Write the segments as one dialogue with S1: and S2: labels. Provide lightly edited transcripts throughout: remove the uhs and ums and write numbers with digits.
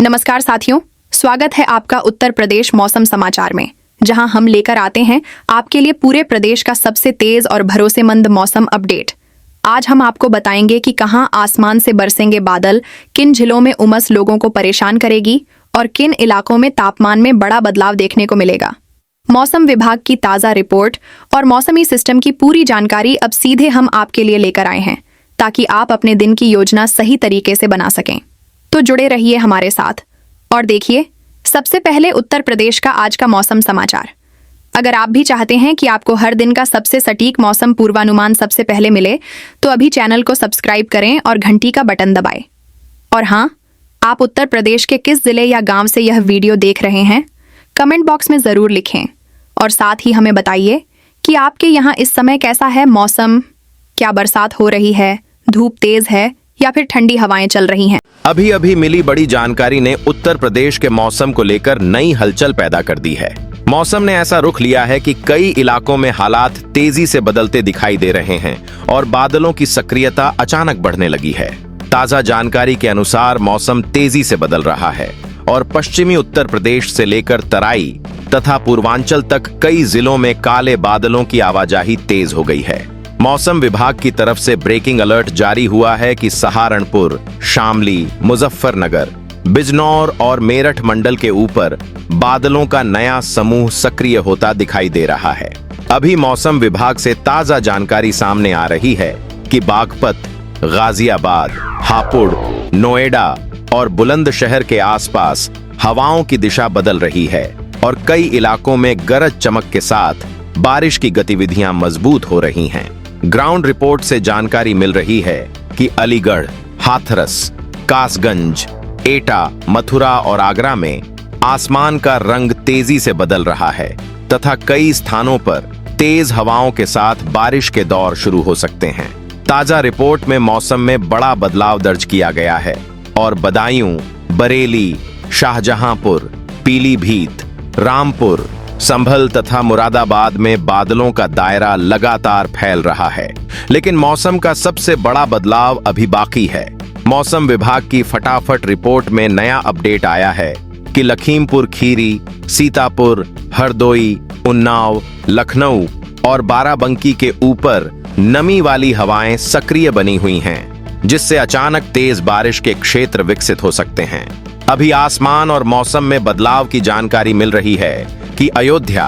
S1: नमस्कार साथियों, स्वागत है आपका उत्तर प्रदेश मौसम समाचार में, जहां हम लेकर आते हैं आपके लिए पूरे प्रदेश का सबसे तेज और भरोसेमंद मौसम अपडेट। आज हम आपको बताएंगे कि कहां आसमान से बरसेंगे बादल, किन जिलों में उमस लोगों को परेशान करेगी और किन इलाकों में तापमान में बड़ा बदलाव देखने को मिलेगा। मौसम विभाग की ताज़ा रिपोर्ट और मौसमी सिस्टम की पूरी जानकारी अब सीधे हम आपके लिए लेकर आए हैं, ताकि आप अपने दिन की योजना सही तरीके से बना सकें। तो जुड़े रहिए हमारे साथ और देखिए सबसे पहले उत्तर प्रदेश का आज का मौसम समाचार। अगर आप भी चाहते हैं कि आपको हर दिन का सबसे सटीक मौसम पूर्वानुमान सबसे पहले मिले, तो अभी चैनल को सब्सक्राइब करें और घंटी का बटन दबाएं। और हाँ, आप उत्तर प्रदेश के किस जिले या गांव से यह वीडियो देख रहे हैं, कमेंट बॉक्स में ज़रूर लिखें और साथ ही हमें बताइए कि आपके यहाँ इस समय कैसा है मौसम। क्या बरसात हो रही है, धूप तेज है या फिर ठंडी हवाएं चल रही हैं?
S2: अभी अभी मिली बड़ी जानकारी ने उत्तर प्रदेश के मौसम को लेकर नई हलचल पैदा कर दी है। मौसम ने ऐसा रुख लिया है कि कई इलाकों में हालात तेजी से बदलते दिखाई दे रहे हैं और बादलों की सक्रियता अचानक बढ़ने लगी है। ताजा जानकारी के अनुसार मौसम तेजी से बदल रहा है और पश्चिमी उत्तर प्रदेश से लेकर तराई तथा पूर्वांचल तक कई जिलों में काले बादलों की आवाजाही तेज हो गई है। मौसम विभाग की तरफ से ब्रेकिंग अलर्ट जारी हुआ है कि सहारनपुर, शामली, मुजफ्फरनगर, बिजनौर और मेरठ मंडल के ऊपर बादलों का नया समूह सक्रिय होता दिखाई दे रहा है। अभी मौसम विभाग से ताजा जानकारी सामने आ रही है कि बागपत, गाजियाबाद, हापुड़, नोएडा और बुलंदशहर के आसपास हवाओं की दिशा बदल रही है और कई इलाकों में गरज चमक के साथ बारिश की गतिविधियां मजबूत हो रही हैं। ग्राउंड रिपोर्ट से जानकारी मिल रही है कि अलीगढ़, हाथरस, कासगंज, एटा, मथुरा और आगरा में आसमान का रंग तेजी से बदल रहा है तथा कई स्थानों पर तेज हवाओं के साथ बारिश के दौर शुरू हो सकते हैं। ताजा रिपोर्ट में मौसम में बड़ा बदलाव दर्ज किया गया है और बदायूं, बरेली, शाहजहांपुर, पीलीभीत, रामपुर, संभल तथा मुरादाबाद में बादलों का दायरा लगातार फैल रहा है। लेकिन मौसम का सबसे बड़ा बदलाव अभी बाकी है। मौसम विभाग की फटाफट रिपोर्ट में नया अपडेट आया है कि लखीमपुर खीरी, सीतापुर, हरदोई, उन्नाव, लखनऊ और बाराबंकी के ऊपर नमी वाली हवाएं सक्रिय बनी हुई हैं, जिससे अचानक तेज बारिश के क्षेत्र विकसित हो सकते हैं। अभी आसमान और मौसम में बदलाव की जानकारी मिल रही है कि अयोध्या,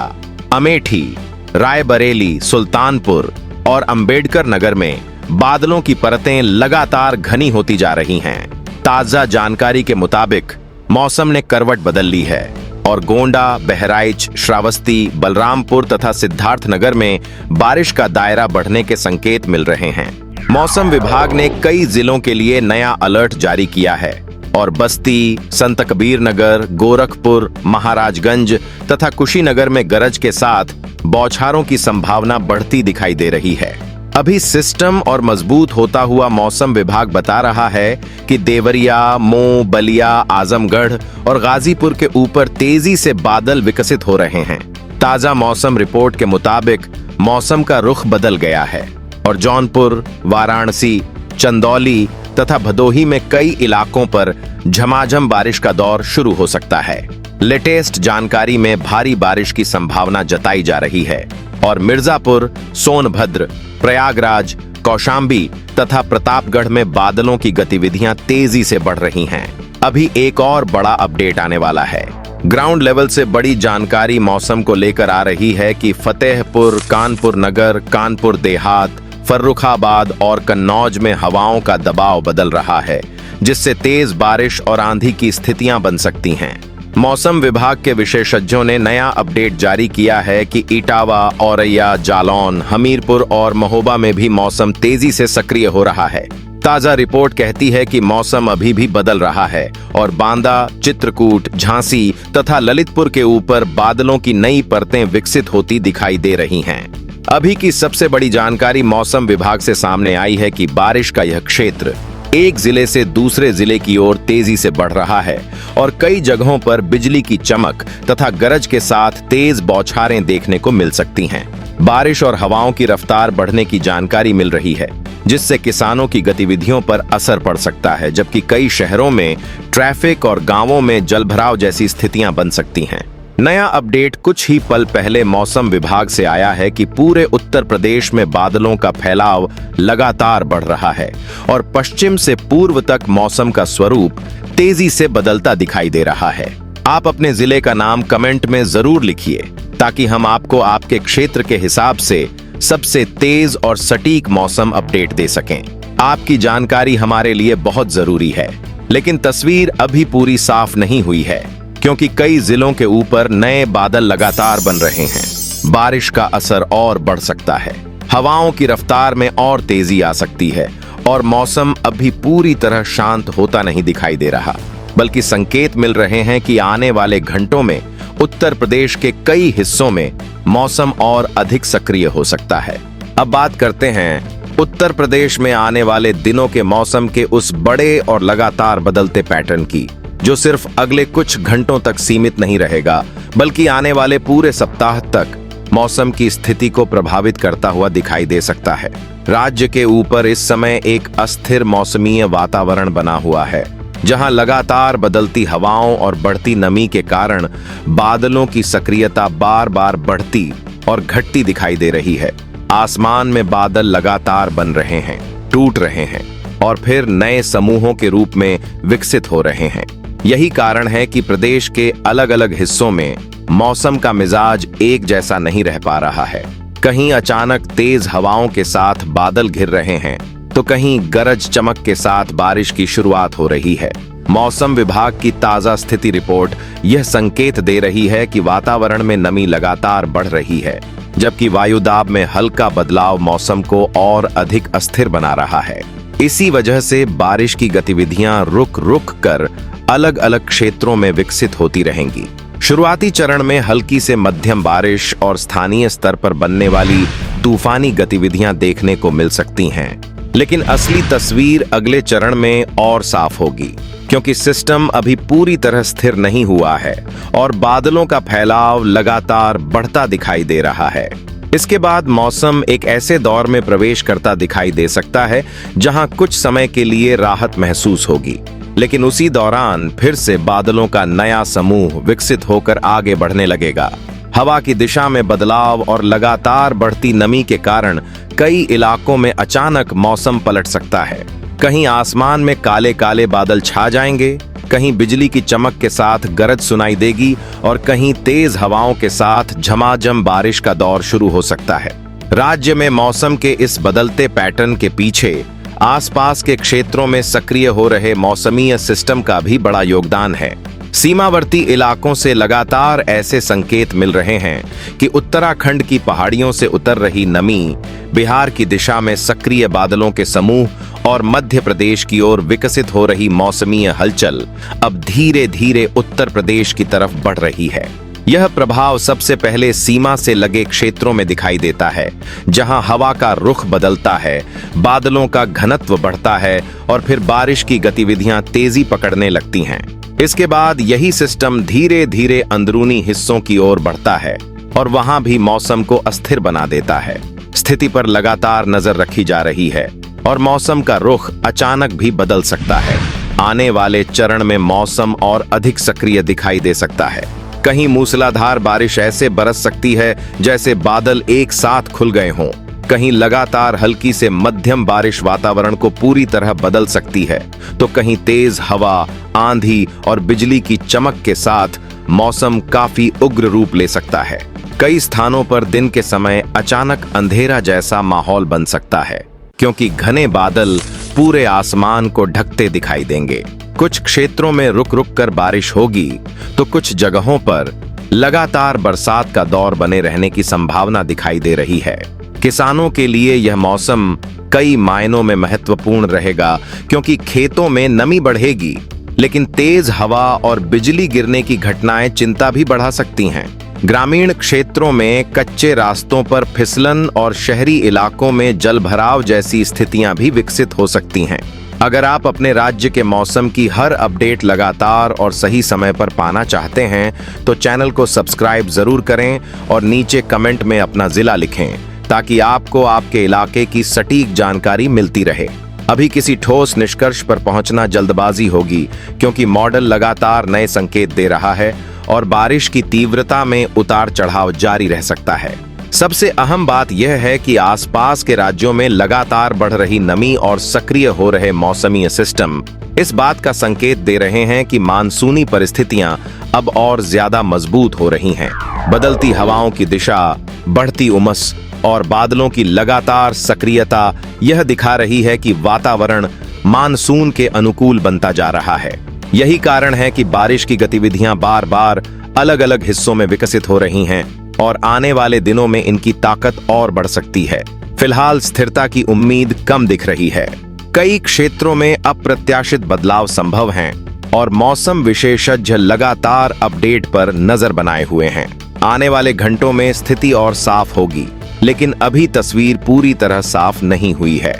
S2: अमेठी, रायबरेली, सुल्तानपुर और अंबेडकर नगर में बादलों की परतें लगातार घनी होती जा रही हैं। ताजा जानकारी के मुताबिक मौसम ने करवट बदल ली है और गोंडा, बहराइच, श्रावस्ती, बलरामपुर तथा सिद्धार्थनगर में बारिश का दायरा बढ़ने के संकेत मिल रहे हैं। मौसम विभाग ने कई जिलों के लिए नया अलर्ट जारी किया है और बस्ती, संत कबीर नगर, गोरखपुर, महाराजगंज तथा कुशीनगर में गरज के साथ बौछारों की संभावना बढ़ती दिखाई दे रही है। अभी सिस्टम और मजबूत होता हुआ मौसम विभाग बता रहा है कि देवरिया, मऊ, बलिया, आजमगढ़ और गाजीपुर के ऊपर तेजी से बादल विकसित हो रहे हैं। ताजा मौसम रिपोर्ट के मुताबिक मौसम का रुख बदल गया है और जौनपुर, वाराणसी, चंदौली तथा भदोही में कई इलाकों पर झमाझम बारिश का दौर शुरू हो सकता है। लेटेस्ट जानकारी में भारी बारिश की संभावना जताई जा रही है और मिर्जापुर, सोनभद्र, प्रयागराज, कौशांबी तथा प्रतापगढ़ में बादलों की गतिविधियां तेजी से बढ़ रही हैं। अभी एक और बड़ा अपडेट आने वाला है। ग्राउंड लेवल से बड़ी जानकारी मौसम को लेकर आ रही है कि फतेहपुर, कानपुर नगर, कानपुर देहात, फर्रुखाबाद और कन्नौज में हवाओं का दबाव बदल रहा है, जिससे तेज बारिश और आंधी की स्थितियां बन सकती हैं। मौसम विभाग के विशेषज्ञों ने नया अपडेट जारी किया है कि इटावा, औरैया, जालौन, हमीरपुर और महोबा में भी मौसम तेजी से सक्रिय हो रहा है। ताजा रिपोर्ट कहती है कि मौसम अभी भी बदल रहा है और बांदा, चित्रकूट, झांसी तथा ललितपुर के ऊपर बादलों की नई परतें विकसित होती दिखाई दे रही हैं। अभी की सबसे बड़ी जानकारी मौसम विभाग से सामने आई है कि बारिश का यह क्षेत्र एक जिले से दूसरे जिले की ओर तेजी से बढ़ रहा है और कई जगहों पर बिजली की चमक तथा गरज के साथ तेज बौछारें देखने को मिल सकती हैं। बारिश और हवाओं की रफ्तार बढ़ने की जानकारी मिल रही है। जिससे किसानों की गतिविधियों पर असर पड़ सकता है, जबकि कई शहरों में ट्रैफिक और गांवों में जलभराव जैसी स्थितियां बन सकती हैं। नया अपडेट कुछ ही पल पहले मौसम विभाग से आया है कि पूरे उत्तर प्रदेश में बादलों का फैलाव लगातार बढ़ रहा है और पश्चिम से पूर्व तक मौसम का स्वरूप तेजी से बदलता दिखाई दे रहा है। आप अपने जिले का नाम कमेंट में जरूर लिखिए ताकि हम आपको आपके क्षेत्र के हिसाब से सबसे तेज और सटीक मौसम अपडेट दे सकें। आपकी जानकारी हमारे लिए बहुत जरूरी है, लेकिन तस्वीर अभी पूरी साफ नहीं हुई है क्योंकि कई जिलों के ऊपर नए बादल लगातार बन रहे हैं। बारिश का असर और बढ़ सकता है, हवाओं की रफ्तार में और तेजी आ सकती है और मौसम अभी पूरी तरह शांत होता नहीं दिखाई दे रहा, बल्कि संकेत मिल रहे हैं कि आने वाले घंटों में उत्तर प्रदेश के कई हिस्सों में मौसम और अधिक सक्रिय हो सकता है। अब बात करते हैं उत्तर प्रदेश में आने वाले दिनों के मौसम के उस बड़े और लगातार बदलते पैटर्न की, जो सिर्फ अगले कुछ घंटों तक सीमित नहीं रहेगा, बल्कि आने वाले पूरे सप्ताह तक मौसम की स्थिति को प्रभावित करता हुआ दिखाई दे सकता है। राज्य के ऊपर इस समय एक अस्थिर मौसमीय वातावरण बना हुआ है, जहां लगातार बदलती हवाओं और बढ़ती नमी के कारण बादलों की सक्रियता बार बार बढ़ती और घटती दिखाई दे रही है। आसमान में बादल लगातार बन रहे हैं, टूट रहे हैं और फिर नए समूहों के रूप में विकसित हो रहे हैं। यही कारण है कि प्रदेश के अलग अलग हिस्सों में मौसम का मिजाज एक जैसा नहीं रह पा रहा है। कहीं अचानक तेज हवाओं के साथ बादल घिर रहे हैं, तो कहीं गरज चमक के साथ बारिश की शुरुआत हो रही है। मौसम विभाग की ताजा स्थिति रिपोर्ट यह संकेत दे रही है कि वातावरण में नमी लगातार बढ़ रही है, जबकि वायुदाब में हल्का बदलाव मौसम को और अधिक अस्थिर बना रहा है। इसी वजह से बारिश की गतिविधियां रुक रुक कर अलग अलग क्षेत्रों में विकसित होती रहेंगी। शुरुआती चरण में हल्की से मध्यम बारिश और स्थानीय स्तर पर बनने वाली तूफानी गतिविधियां देखने को मिल सकती हैं, लेकिन असली तस्वीर अगले चरण में और साफ होगी, क्योंकि सिस्टम अभी पूरी तरह स्थिर नहीं हुआ है और बादलों का फैलाव लगातार बढ़ता दिखाई दे रहा है। इसके बाद मौसम एक ऐसे दौर में प्रवेश करता दिखाई दे सकता है जहां कुछ समय के लिए राहत महसूस होगी, लेकिन उसी दौरान फिर से बादलों का नया समूह विकसित होकर आगे बढ़ने लगेगा। हवा की दिशा में बदलाव और लगातार बढ़ती नमी के कारण कई इलाकों में अचानक मौसम पलट सकता है। कहीं आसमान में काले काले बादल छा जाएंगे, कहीं बिजली की चमक के साथ गरज सुनाई देगी और कहीं तेज हवाओं के साथ झमाझम बारिश का दौर शुरू हो सकता है। राज्य में मौसम के इस बदलते पैटर्न के पीछे आसपास के क्षेत्रों में सक्रिय हो रहे मौसमीय सिस्टम का भी बड़ा योगदान है। सीमावर्ती इलाकों से लगातार ऐसे संकेत मिल रहे हैं कि उत्तराखंड की पहाड़ियों से उतर रही नमी, बिहार की दिशा में सक्रिय बादलों के समूह और मध्य प्रदेश की ओर विकसित हो रही मौसमीय हलचल अब धीरे धीरे उत्तर प्रदेश की तरफ बढ़ रही है। यह प्रभाव सबसे पहले सीमा से लगे क्षेत्रों में दिखाई देता है, जहां हवा का रुख बदलता है, बादलों का घनत्व बढ़ता है और फिर बारिश की गतिविधियां तेजी पकड़ने लगती हैं। इसके बाद यही सिस्टम धीरे धीरे अंदरूनी हिस्सों की ओर बढ़ता है और वहां भी मौसम को अस्थिर बना देता है। स्थिति पर लगातार नजर रखी जा रही है और मौसम का रुख अचानक भी बदल सकता है। आने वाले चरण में मौसम और अधिक सक्रिय दिखाई दे सकता है। कहीं मूसलाधार बारिश ऐसे बरस सकती है जैसे बादल एक साथ खुल गए हों। कहीं लगातार हल्की से मध्यम बारिश वातावरण को पूरी तरह बदल सकती है, तो कहीं तेज हवा, आंधी और बिजली की चमक के साथ मौसम काफी उग्र रूप ले सकता है। कई स्थानों पर दिन के समय अचानक अंधेरा जैसा माहौल बन सकता है, क्योंकि घने बादल पूरे आसमान को ढकते दिखाई देंगे। कुछ क्षेत्रों में रुक रुक कर बारिश होगी, तो कुछ जगहों पर लगातार बरसात का दौर बने रहने की संभावना दिखाई दे रही है। किसानों के लिए यह मौसम कई मायनों में महत्वपूर्ण रहेगा, क्योंकि खेतों में नमी बढ़ेगी, लेकिन तेज हवा और बिजली गिरने की घटनाएं चिंता भी बढ़ा सकती हैं। ग्रामीण क्षेत्रों में कच्चे रास्तों पर फिसलन और शहरी इलाकों में जलभराव जैसी स्थितियां भी विकसित हो सकती हैं। अगर आप अपने राज्य के मौसम की हर अपडेट लगातार और सही समय पर पाना चाहते हैं, तो चैनल को सब्सक्राइब जरूर करें और नीचे कमेंट में अपना जिला लिखें, ताकि आपको आपके इलाके की सटीक जानकारी मिलती रहे। अभी किसी ठोस निष्कर्ष पर पहुंचना जल्दबाजी होगी, क्योंकि मॉडल लगातार नए संकेत दे रहा है और बारिश की तीव्रता में उतार चढ़ाव जारी रह सकता है। सबसे अहम बात यह है कि आसपास के राज्यों में लगातार बढ़ रही नमी और सक्रिय हो रहे मौसमी सिस्टम इस बात का संकेत दे रहे हैं कि मानसूनी परिस्थितियां अब और ज्यादा मजबूत हो रही हैं। बदलती हवाओं की दिशा, बढ़ती उमस और बादलों की लगातार सक्रियता यह दिखा रही है कि वातावरण मानसून के अनुकूल बनता जा रहा है। यही कारण है कि बारिश की गतिविधियां बार बार अलग अलग हिस्सों में विकसित हो रही हैं और आने वाले दिनों में इनकी ताकत और बढ़ सकती है। फिलहाल स्थिरता की उम्मीद कम दिख रही है। कई क्षेत्रों में अप्रत्याशित बदलाव संभव हैं और मौसम विशेषज्ञ लगातार अपडेट पर नजर बनाए हुए हैं। आने वाले घंटों में स्थिति और साफ होगी, लेकिन अभी तस्वीर पूरी तरह साफ नहीं हुई है।